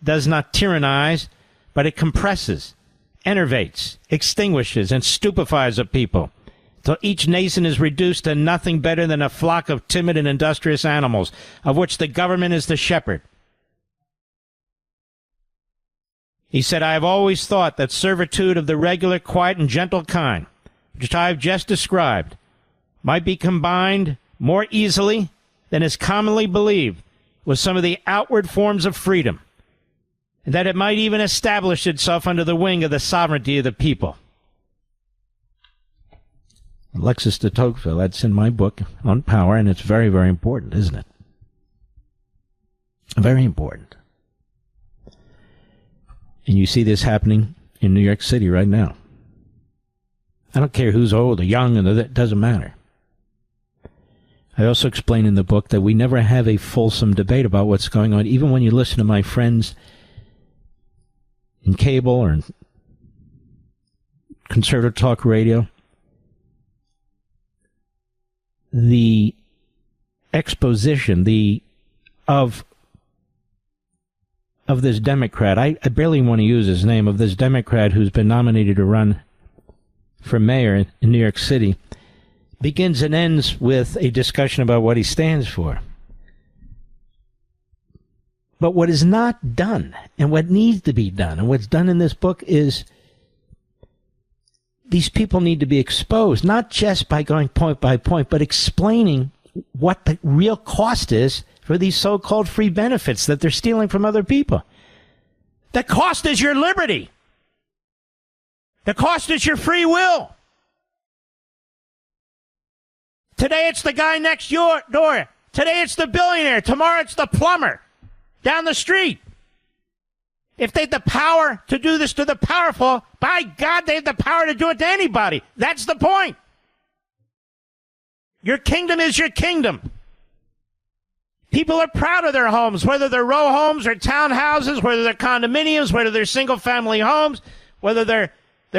does not tyrannize, but it compresses, enervates, extinguishes, and stupefies a people, till each nation is reduced to nothing better than a flock of timid and industrious animals, of which the government is the shepherd. He said, I have always thought that servitude of the regular, quiet, and gentle kind, which I have just described, might be combined more easily than is commonly believed with some of the outward forms of freedom, and that it might even establish itself under the wing of the sovereignty of the people. Alexis de Tocqueville, that's in my book on power, and it's very, very important, isn't it? Very important. And you see this happening in New York City right now. I don't care who's old or young, and it doesn't matter. I also explain in the book that we never have a fulsome debate about what's going on, even when you listen to my friends in cable or in conservative talk radio. The exposition of this Democrat, I barely want to use his name, of this Democrat who's been nominated to run for mayor in New York City, begins and ends with a discussion about what he stands for. But what is not done, and what needs to be done, and what's done in this book is these people need to be exposed, not just by going point by point, but explaining what the real cost is for these so-called free benefits that they're stealing from other people. The cost is your liberty. The cost is your free will. Today it's the guy next door. Today it's the billionaire. Tomorrow it's the plumber down the street. If they had the power to do this to the powerful, by God, they have the power to do it to anybody. That's the point. Your kingdom is your kingdom. People are proud of their homes, whether they're row homes or townhouses, whether they're condominiums, whether they're single-family homes, whether they're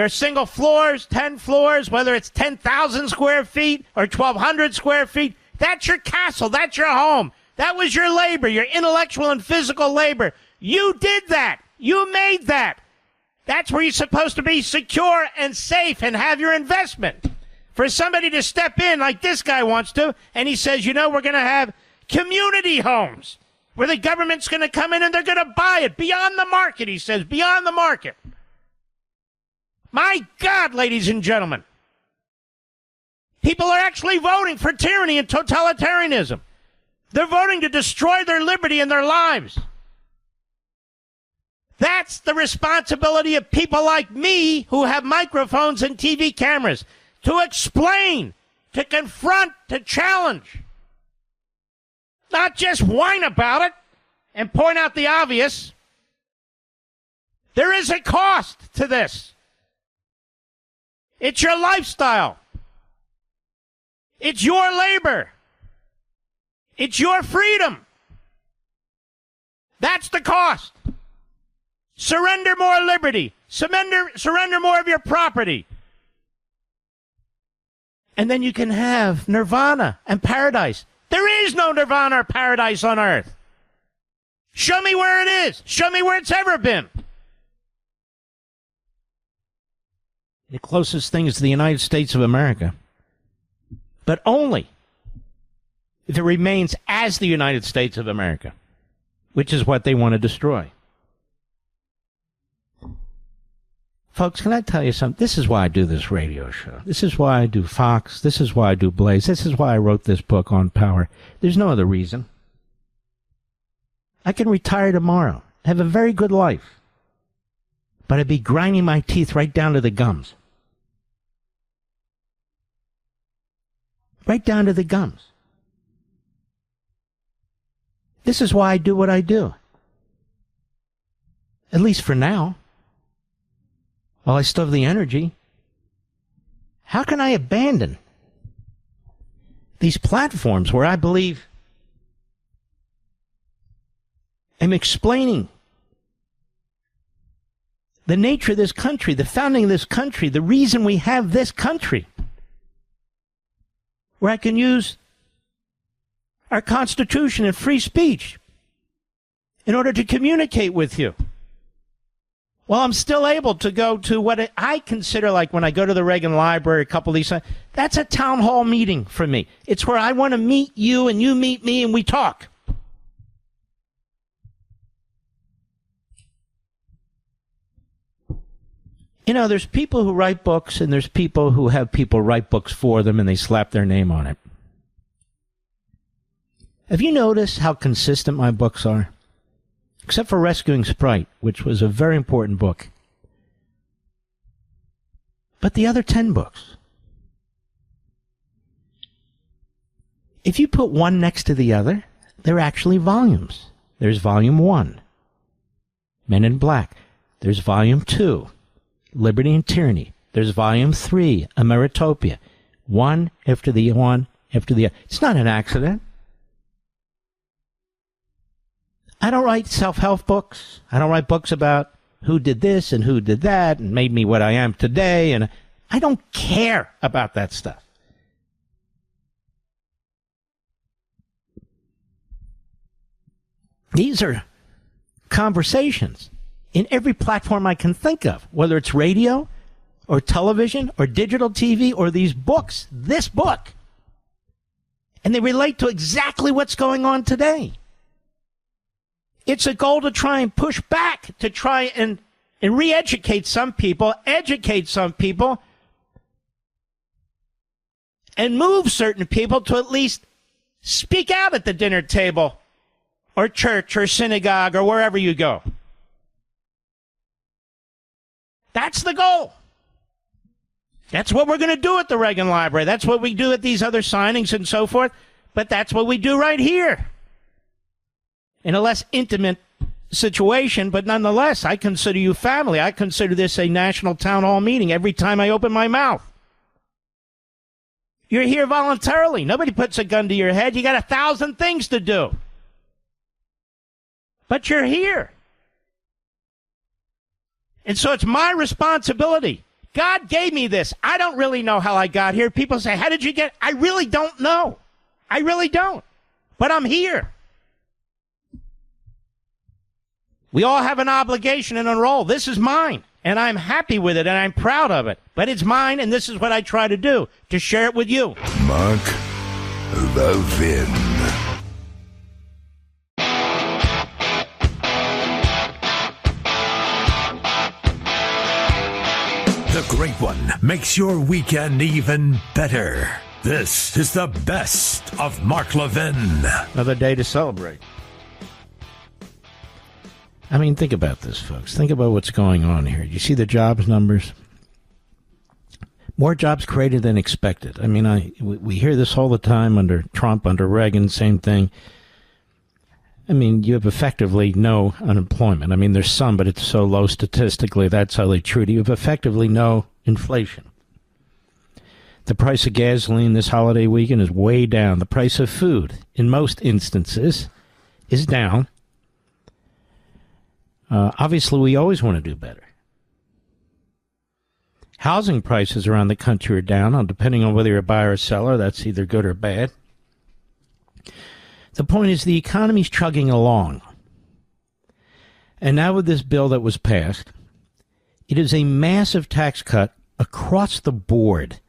single floors, 10 floors, whether it's 10,000 square feet or 1,200 square feet. That's your castle. That's your home. That was your labor, your intellectual and physical labor. You did that. You made that. That's where you're supposed to be secure and safe and have your investment. For somebody to step in like this guy wants to, and he says, we're going to have community homes where the government's going to come in and they're going to buy it beyond the market, he says, beyond the market. My God, ladies and gentlemen, people are actually voting for tyranny and totalitarianism. They're voting to destroy their liberty and their lives. That's the responsibility of people like me who have microphones and TV cameras to explain, to confront, to challenge. Not just whine about it and point out the obvious. There is a cost to this. It's your lifestyle. It's your labor. It's your freedom. That's the cost. Surrender more liberty. Surrender more of your property. And then you can have nirvana and paradise. There is no nirvana or paradise on earth. Show me where it is. Show me where it's ever been. The closest thing is to the United States of America. But only if it remains as the United States of America, which is what they want to destroy. Folks, can I tell you something? This is why I do this radio show. This is why I do Fox. This is why I do Blaze. This is why I wrote this book on power. There's no other reason. I can retire tomorrow, have a very good life, but I'd be grinding my teeth right down to the gums. Right down to the gums. This is why I do what I do. At least for now. While I still have the energy. How can I abandon these platforms where I believe I'm explaining the nature of this country, the founding of this country, the reason we have this country, where I can use our Constitution and free speech in order to communicate with you? Well, I'm still able to go to what I consider, like when I go to the Reagan Library, a couple of these, that's a town hall meeting for me. It's where I want to meet you and you meet me and we talk. There's people who write books and there's people who have people write books for them and they slap their name on it. Have you noticed how consistent my books are? Except for Rescuing Sprite, which was a very important book. But the other 10 books, if you put one next to the other, they're actually volumes. There's volume 1, Men in Black. There's volume 2, Liberty and Tyranny. There's volume 3, Ameritopia. One after the one after the other. It's not an accident. I don't write self-help books. I don't write books about who did this and who did that and made me what I am today. And I don't care about that stuff. These are conversations in every platform I can think of, whether it's radio or television or digital TV or these books, this book. And they relate to exactly what's going on today. It's a goal to try and push back, to try and re-educate some people, educate some people, and move certain people to at least speak out at the dinner table or church or synagogue or wherever you go. That's the goal. That's what we're going to do at the Reagan Library. That's what we do at these other signings and so forth. But that's what we do right here. In a less intimate situation, but nonetheless, I consider you family. I consider this a national town hall meeting every time I open my mouth. You're here voluntarily. Nobody puts a gun to your head. You got 1,000 things to do. But you're here. And so it's my responsibility. God gave me this. I don't really know how I got here. People say, how did you get? I really don't know. I really don't. But I'm here. We all have an obligation and a role. This is mine, and I'm happy with it, and I'm proud of it. But it's mine, and this is what I try to do, to share it with you. Mark Levin. The Great One makes your weekend even better. This is the best of Mark Levin. Another day to celebrate. I mean, think about this, folks. Think about what's going on here. You see the jobs numbers? More jobs created than expected. I mean, we hear this all the time under Trump, under Reagan, same thing. I mean, you have effectively no unemployment. I mean, there's some, but it's so low statistically, that's how they treat it. You have effectively no inflation. The price of gasoline this holiday weekend is way down. The price of food, in most instances, is down. Obviously, we always want to do better. Housing prices around the country are down, depending on whether you're a buyer or seller. That's either good or bad. The point is the economy's chugging along. And now with this bill that was passed, it is a massive tax cut across the board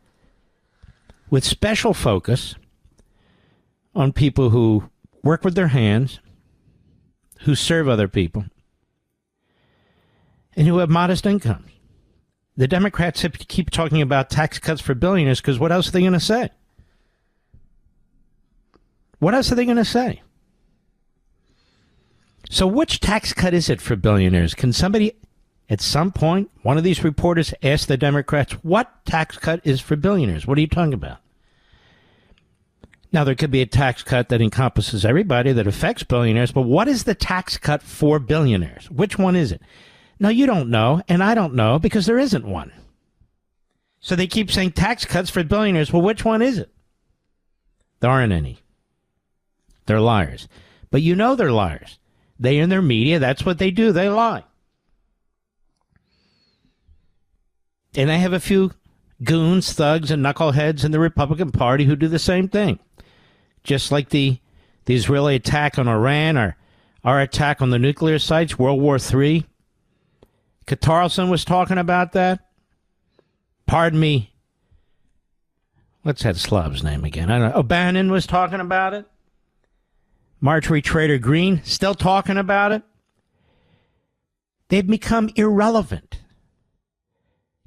with special focus on people who work with their hands, who serve other people, and who have modest incomes. The Democrats keep talking about tax cuts for billionaires because what else are they going to say? What else are they going to say? So which tax cut is it for billionaires? Can somebody, at some point, one of these reporters ask the Democrats, what tax cut is for billionaires? What are you talking about? Now, there could be a tax cut that encompasses everybody that affects billionaires, but what is the tax cut for billionaires? Which one is it? No, you don't know, and I don't know, because there isn't one. So they keep saying tax cuts for billionaires. Well, which one is it? There aren't any. They're liars. But you know they're liars. They and their media, that's what they do. They lie. And I have a few goons, thugs, and knuckleheads in the Republican Party who do the same thing. Just like the Israeli attack on Iran, or our attack on the nuclear sites, World War III. Carlson was talking about that. Pardon me. What's that slob's name again? I don't know. O'Bannon was talking about it. Marjorie Trader Greene still talking about it. They've become irrelevant.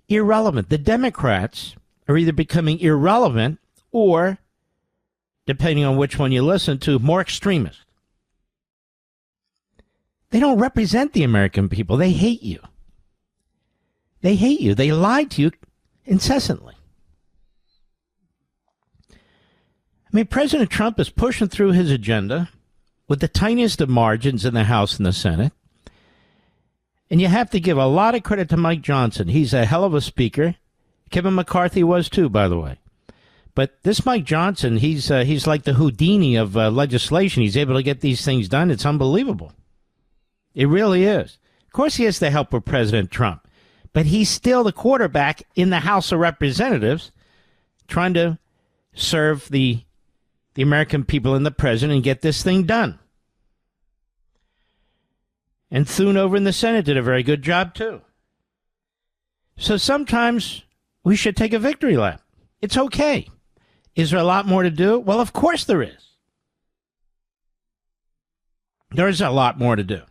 Irrelevant. The Democrats are either becoming irrelevant or, depending on which one you listen to, more extremist. They don't represent the American people. They hate you. They hate you. They lie to you incessantly. I mean, President Trump is pushing through his agenda with the tiniest of margins in the House and the Senate. And you have to give a lot of credit to Mike Johnson. He's a hell of a speaker. Kevin McCarthy was too, by the way. But this Mike Johnson, he's like the Houdini of legislation. He's able to get these things done. It's unbelievable. It really is. Of course, he has the help of President Trump, but he's still the quarterback in the House of Representatives, trying to serve the American people and the president and get this thing done. And Thune over in the Senate did a very good job, too. So sometimes we should take a victory lap. It's okay. Is there a lot more to do? Well, of course there is. There is a lot more to do.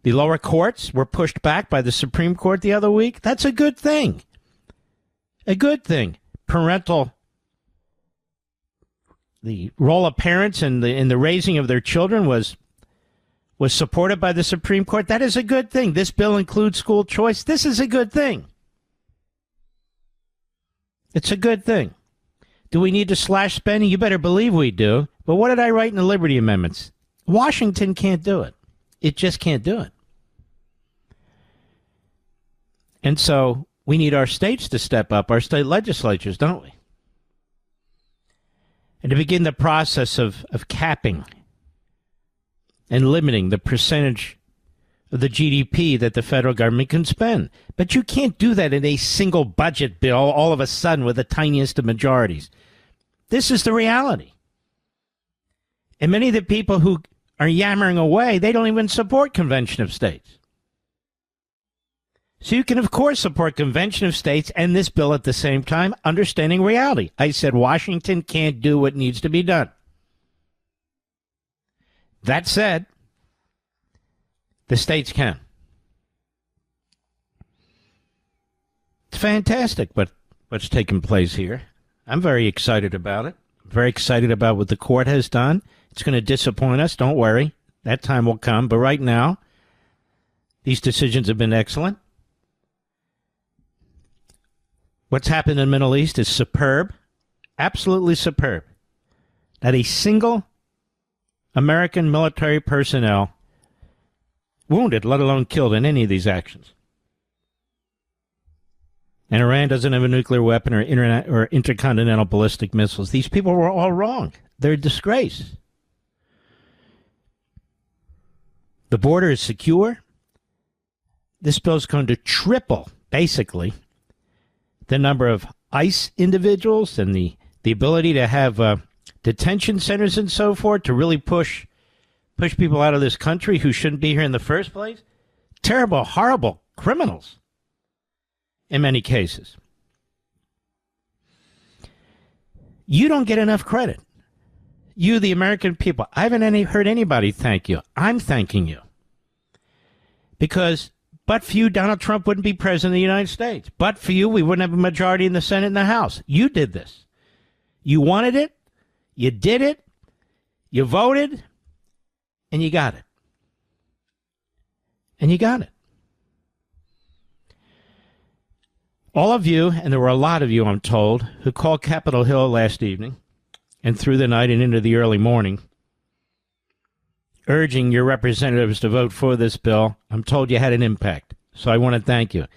The lower courts were pushed back by the Supreme Court the other week. That's a good thing. A good thing. The role of parents in the raising of their children was supported by the Supreme Court. That is a good thing. This bill includes school choice. This is a good thing. It's a good thing. Do we need to slash spending? You better believe we do. But what did I write in the Liberty Amendments? Washington can't do it. It just can't do it. And so we need our states to step up, our state legislatures, don't we? And to begin the process of capping and limiting the percentage of the GDP that the federal government can spend. But you can't do that in a single budget bill all of a sudden with the tiniest of majorities. This is the reality. And many of the people who are yammering away, they don't even support Convention of States. So you can, of course, support Convention of States and this bill at the same time, understanding reality. I said Washington can't do what needs to be done. That said, the states can. It's fantastic what's taking place here. I'm very excited about it. I'm very excited about what the court has done. It's going to disappoint us. Don't worry. That time will come. But right now, these decisions have been excellent. What's happened in the Middle East is superb. Absolutely superb. Not a single American military personnel wounded, let alone killed in any of these actions. And Iran doesn't have a nuclear weapon or intercontinental ballistic missiles. These people were all wrong. They're a disgrace. The border is secure. This bill is going to triple, basically, the number of ICE individuals and the ability to have detention centers and so forth to really push people out of this country who shouldn't be here in the first place. Terrible, horrible criminals in many cases. You don't get enough credit. You, the American people. I haven't heard anybody thank you. I'm thanking you. Because but for you, Donald Trump wouldn't be president of the United States. But for you, we wouldn't have a majority in the Senate and the House. You did this. You wanted it. You did it. You voted. And you got it. And you got it. All of you, and there were a lot of you, I'm told, who called Capitol Hill last evening and through the night and into the early morning, urging your representatives to vote for this bill, I'm told you had an impact. So I want to thank you.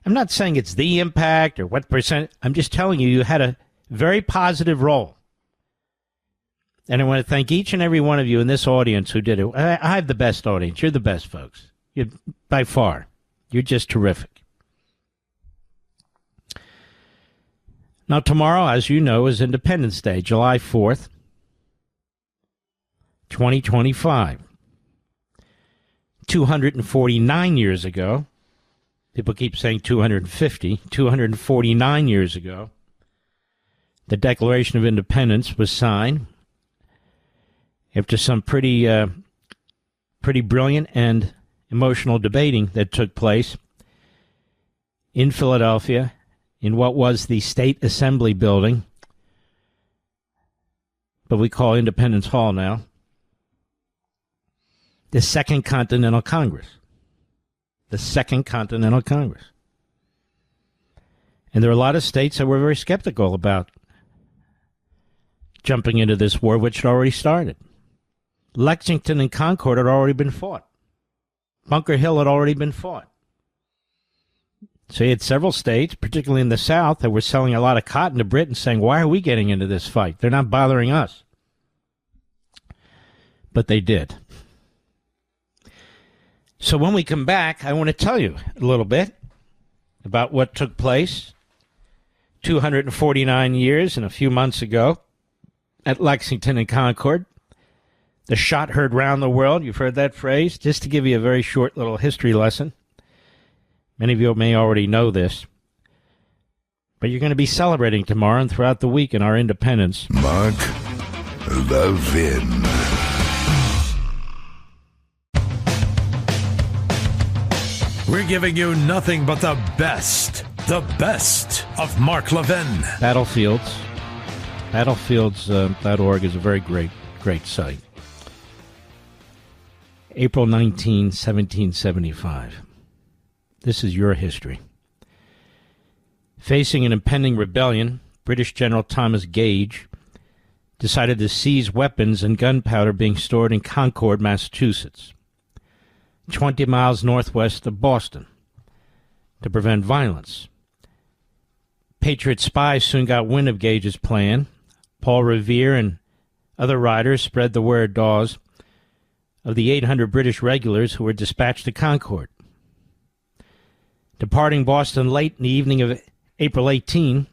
I'm not saying it's the impact or what percent. I'm just telling you, you had a very positive role. And I want to thank each and every one of you in this audience who did it. I have the best audience. You're the best, folks. By far. You're just terrific. Now, tomorrow, as you know, is Independence Day, July 4th, 2025. 249 years ago, people keep saying 250, 249 years ago, the Declaration of Independence was signed after some pretty brilliant and emotional debating that took place in Philadelphia in what was the State Assembly building, but we call Independence Hall now, the Second Continental Congress. The Second Continental Congress. And there are a lot of states that were very skeptical about jumping into this war, which had already started. Lexington and Concord had already been fought. Bunker Hill had already been fought. So you had several states, particularly in the South, that were selling a lot of cotton to Britain, saying, why are we getting into this fight? They're not bothering us. But they did. So when we come back, I want to tell you a little bit about what took place 249 years and a few months ago at Lexington and Concord. The shot heard round the world. You've heard that phrase. Just to give you a very short little history lesson. Many of you may already know this. But you're going to be celebrating tomorrow and throughout the week in our independence. Mark Levin. We're giving you nothing but the best of Mark Levin. Battlefields. Battlefields.org is a very great site. April 19, 1775. This is your history. Facing an impending rebellion, British General Thomas Gage decided to seize weapons and gunpowder being stored in Concord, Massachusetts, 20 miles northwest of Boston, to prevent violence. Patriot spies soon got wind of Gage's plan. Paul Revere and other riders spread the word Dawes of the 800 British regulars who were dispatched to Concord. Departing Boston late in the evening of April 18,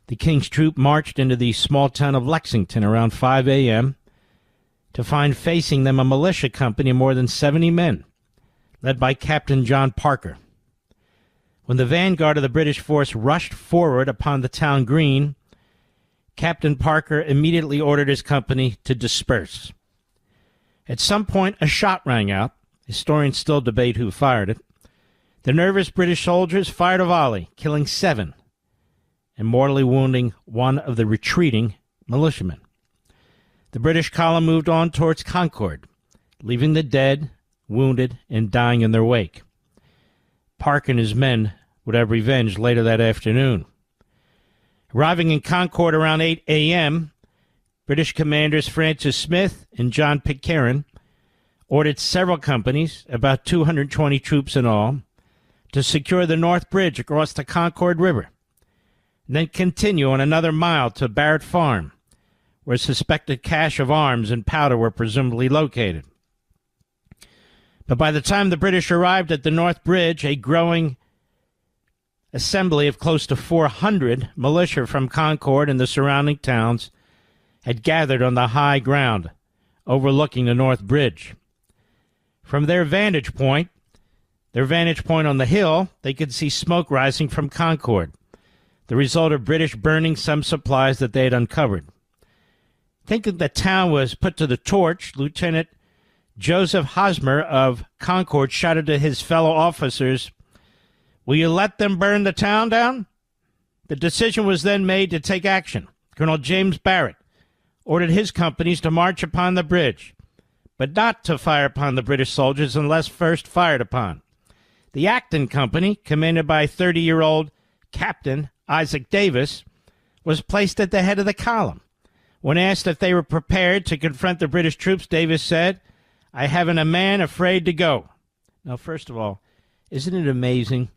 the King's troop marched into the small town of Lexington around 5 a.m. to find facing them a militia company of more than 70 men, led by Captain John Parker. When the vanguard of the British force rushed forward upon the town green, Captain Parker immediately ordered his company to disperse. At some point, a shot rang out. Historians still debate who fired it. The nervous British soldiers fired a volley, killing 7 and mortally wounding one of the retreating militiamen. The British column moved on towards Concord, leaving the dead, wounded, and dying in their wake. Parker and his men would have revenge later that afternoon. Arriving in Concord around 8 a.m., British commanders Francis Smith and John Pitcairn ordered several companies, about 220 troops in all, to secure the North Bridge across the Concord River, and then continue on another mile to Barrett Farm, where suspected cache of arms and powder were presumably located. But by the time the British arrived at the North Bridge, a growing assembly of close to 400 militia from Concord and the surrounding towns had gathered on the high ground overlooking the North Bridge. From their vantage point on the hill, they could see smoke rising from Concord, the result of British burning some supplies that they had uncovered. Thinking the town was put to the torch, Lieutenant Joseph Hosmer of Concord shouted to his fellow officers, "Will you let them burn the town down?" The decision was then made to take action. Colonel James Barrett ordered his companies to march upon the bridge, but not to fire upon the British soldiers unless first fired upon. The Acton Company, commanded by 30-year-old Captain Isaac Davis, was placed at the head of the column. When asked if they were prepared to confront the British troops, Davis said, "I haven't a man afraid to go." Now, first of all, isn't it amazing?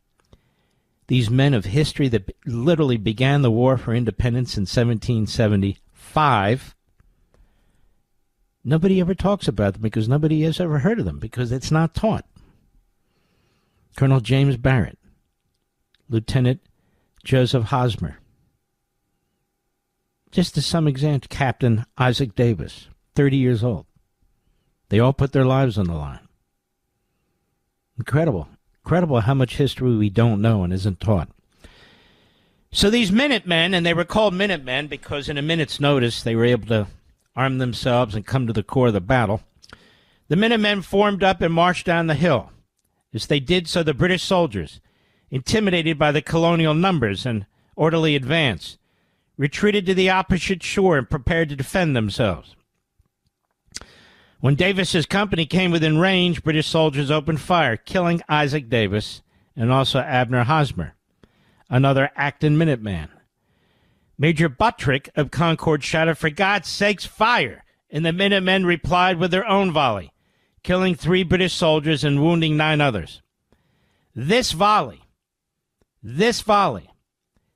These men of history that literally began the war for independence in 1775, nobody ever talks about them because nobody has ever heard of them because it's not taught. Colonel James Barrett, Lieutenant Joseph Hosmer. Just as some example, Captain Isaac Davis, 30 years old. They all put their lives on the line. Incredible. Incredible how much history we don't know and isn't taught. So these Minutemen, and they were called Minutemen because in a minute's notice they were able to arm themselves and come to the core of the battle. The Minutemen formed up and marched down the hill. As they did so, the British soldiers, intimidated by the colonial numbers and orderly advance, retreated to the opposite shore and prepared to defend themselves. When Davis's company came within range, British soldiers opened fire, killing Isaac Davis and also Abner Hosmer, another Acton Minuteman. Major Buttrick of Concord shouted, "For God's sakes, fire!" And the Minutemen replied with their own volley, killing 3 British soldiers and wounding 9 others. This volley This volley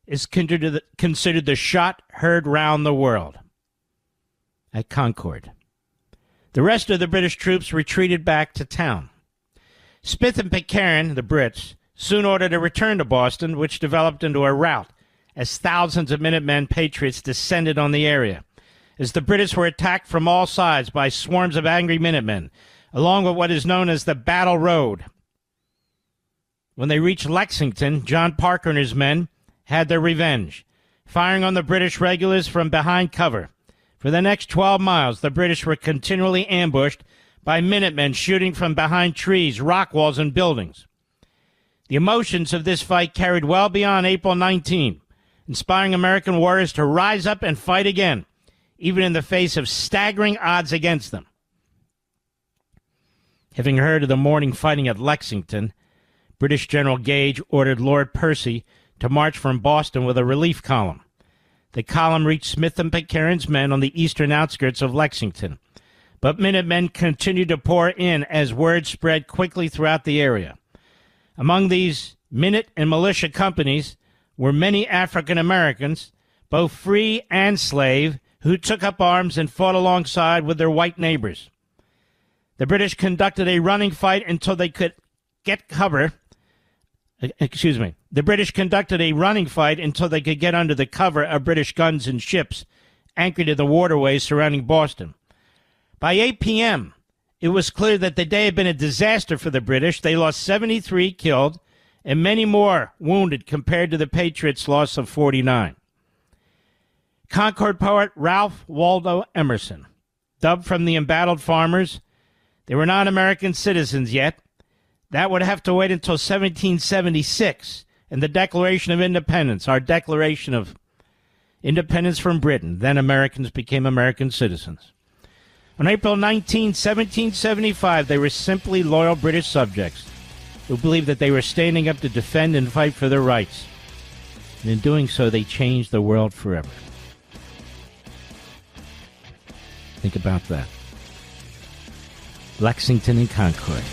is considered the shot heard round the world at Concord. The rest of the British troops retreated back to town. Smith and Pitcairn, the Brits, soon ordered a return to Boston, which developed into a rout as thousands of Minutemen patriots descended on the area, as the British were attacked from all sides by swarms of angry Minutemen, along with what is known as the Battle Road. When they reached Lexington, John Parker and his men had their revenge, firing on the British regulars from behind cover. For the next 12 miles, the British were continually ambushed by Minutemen shooting from behind trees, rock walls, and buildings. The emotions of this fight carried well beyond April 19, inspiring American warriors to rise up and fight again, even in the face of staggering odds against them. Having heard of the morning fighting at Lexington, British General Gage ordered Lord Percy to march from Boston with a relief column. The column reached Smith and Pitcairn's men on the eastern outskirts of Lexington, but Minutemen continued to pour in as word spread quickly throughout the area. Among these minute and militia companies were many African Americans, both free and slave, who took up arms and fought alongside with their white neighbors. The British conducted a running fight until they could get cover. The British conducted a running fight until they could get under the cover of British guns and ships anchored in the waterways surrounding Boston. By 8 p.m., it was clear that the day had been a disaster for the British. They lost 73 killed and many more wounded compared to the Patriots' loss of 49. Concord poet Ralph Waldo Emerson, dubbed from the embattled farmers, they were not American citizens yet. That would have to wait until 1776 and the Declaration of Independence, our Declaration of Independence from Britain. Then Americans became American citizens. On April 19, 1775, they were simply loyal British subjects who believed that they were standing up to defend and fight for their rights. And in doing so, they changed the world forever. Think about that. Lexington and Concord.